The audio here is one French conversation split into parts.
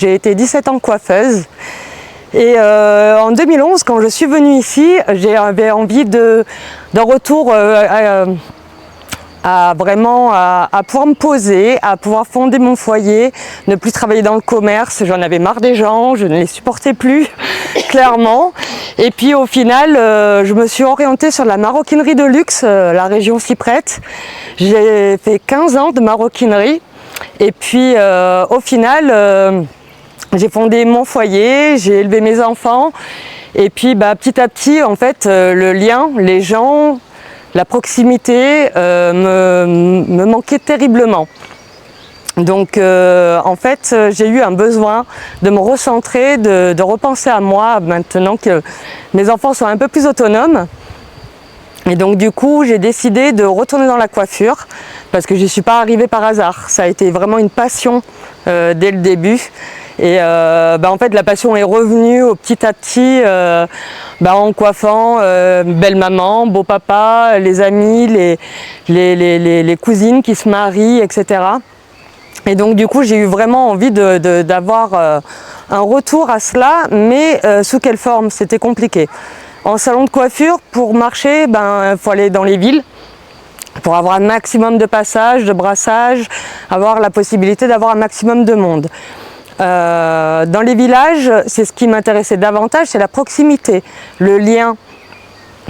J'ai été 17 ans coiffeuse et en 2011, quand je suis venue ici, j'avais envie d'un retour à pouvoir me poser, à pouvoir fonder mon foyer, ne plus travailler dans le commerce. J'en avais marre des gens, je ne les supportais plus, clairement. Et puis au final, je me suis orientée sur la maroquinerie de luxe, la région s'y prête. J'ai fait 15 ans de maroquinerie et puis au final, j'ai fondé mon foyer, j'ai élevé mes enfants et puis petit à petit, en fait, le lien, les gens, la proximité me manquait terriblement. Donc en fait, j'ai eu un besoin de me recentrer, de repenser à moi maintenant que mes enfants sont un peu plus autonomes. Et donc du coup, j'ai décidé de retourner dans la coiffure parce que je n'y suis pas arrivée par hasard. Ça a été vraiment une passion dès le début. Et en fait, la passion est revenue petit à petit en coiffant belle maman, beau papa, les amis, les cousines qui se marient, etc. Et donc du coup, j'ai eu vraiment envie d'avoir un retour à cela, mais sous quelle forme? C'était compliqué. En salon de coiffure, pour marcher, il faut aller dans les villes pour avoir un maximum de passages, de brassages, avoir la possibilité d'avoir un maximum de monde. Dans les villages, c'est ce qui m'intéressait davantage, c'est la proximité, le lien,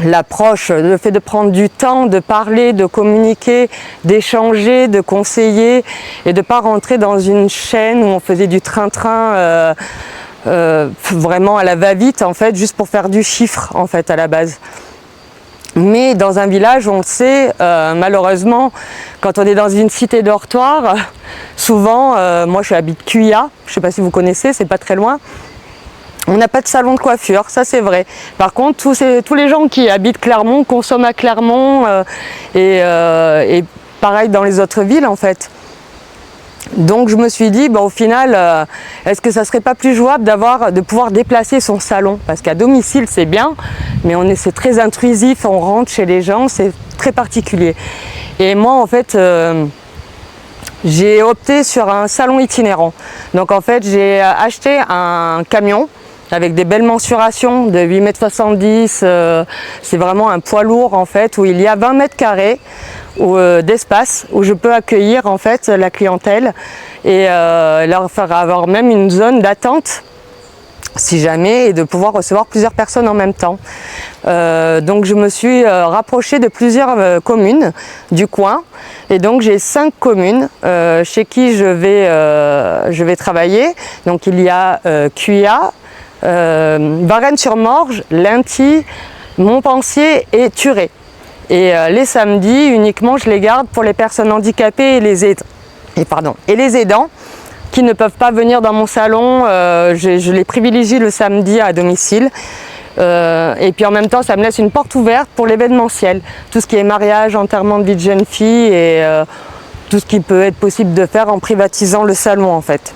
l'approche, le fait de prendre du temps, de parler, de communiquer, d'échanger, de conseiller et de ne pas rentrer dans une chaîne où on faisait du train-train vraiment à la va-vite en fait, juste pour faire du chiffre en fait à la base. Mais dans un village, on le sait, malheureusement, quand on est dans une cité dortoir, souvent, moi je habite Cuya, je ne sais pas si vous connaissez, c'est pas très loin, on n'a pas de salon de coiffure, ça c'est vrai. Par contre, tous les gens qui habitent Clermont consomment à Clermont et pareil dans les autres villes en fait. Donc je me suis dit, au final, est-ce que ça serait pas plus jouable de pouvoir déplacer son salon? Parce qu'à domicile c'est bien, mais c'est très intrusif, on rentre chez les gens, c'est très particulier. Et moi en fait, j'ai opté sur un salon itinérant. Donc en fait, j'ai acheté un camion avec des belles mensurations de 8,70 m. C'est vraiment un poids lourd en fait, où il y a 20 mètres carrés d'espace où je peux accueillir en fait la clientèle et leur faire avoir même une zone d'attente si jamais, et de pouvoir recevoir plusieurs personnes en même temps. Donc je me suis rapprochée de plusieurs communes du coin et donc j'ai 5 communes chez qui je vais travailler. Donc il y a Cuya, Varennes-sur-Morge, Linty, Montpensier et Thurey. Et les samedis uniquement je les garde pour les personnes handicapées et les aidants qui ne peuvent pas venir dans mon salon. Je les privilégie le samedi à domicile. Et puis en même temps ça me laisse une porte ouverte pour l'événementiel. Tout ce qui est mariage, enterrement de vie de jeune fille et tout ce qui peut être possible de faire en privatisant le salon en fait.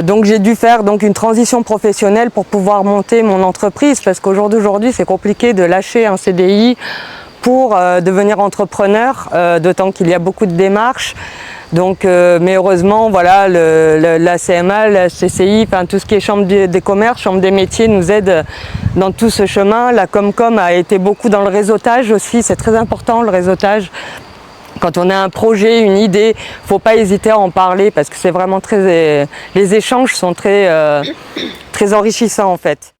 Donc j'ai dû faire une transition professionnelle pour pouvoir monter mon entreprise parce qu'au jour d'aujourd'hui c'est compliqué de lâcher un CDI pour devenir entrepreneur, d'autant qu'il y a beaucoup de démarches. Donc, mais heureusement, voilà, la CMA, la CCI, tout ce qui est chambre des commerces, chambre des métiers nous aide dans tout ce chemin. La Comcom a été beaucoup dans le réseautage aussi, c'est très important le réseautage. Quand on a un projet, une idée, il ne faut pas hésiter à en parler parce que c'est vraiment les échanges sont très enrichissants en fait.